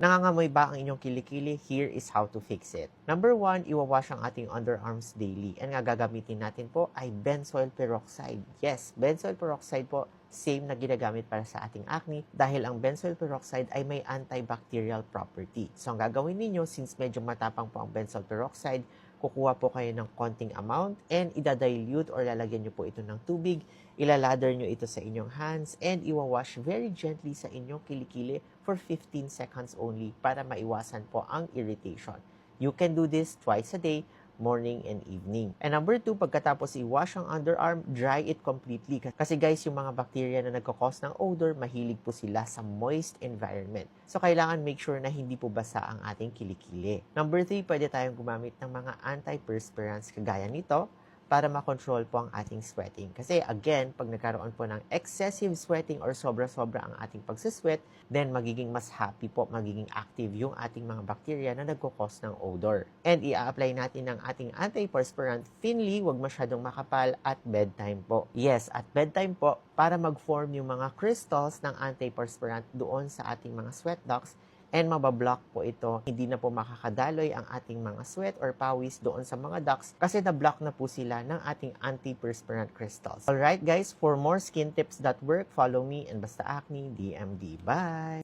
Nangangamoy ba ang inyong kilikili? Here is how to fix it. Number 1, iwawash ang ating underarms daily. And nga gagamitin natin po ay benzoyl peroxide. Yes, benzoyl peroxide po, same na ginagamit para sa ating acne dahil ang benzoyl peroxide ay may antibacterial property. So ang gagawin ninyo, since medyo matapang po ang benzoyl peroxide, kukuha po kayo ng konting amount and idadilute or lalagyan nyo po ito ng tubig, ilalather nyo ito sa inyong hands and iwawash very gently sa inyong kilikili for 15 seconds only para maiwasan po ang irritation. You can do this twice a day, morning and evening. And number 2, pagkatapos i-wash ang underarm, dry it completely. Kasi guys, yung mga bacteria na nagkakos ng odor, mahilig po sila sa moist environment. So, kailangan make sure na hindi po basa ang ating kilikili. Number 3, pwede tayong gumamit ng mga antiperspirants kagaya nito para makontrol po ang ating sweating. Kasi again, pag nagkaroon po ng excessive sweating or sobra-sobra ang ating pagsisweat, then magiging mas happy po, magiging active yung ating mga bacteria na nagkukos ng odor. And i-apply natin ng ating antiperspirant thinly, wag masyadong makapal, at bedtime po. Yes, at bedtime po, para mag-form yung mga crystals ng antiperspirant doon sa ating mga sweat ducts, and mabablock po ito. Hindi na po makakadaloy ang ating mga sweat or pawis doon sa mga ducts kasi na-block na po sila ng ating antiperspirant crystals. Alright guys, for more skin tips that work, follow me and Basta Acne DMD. Bye!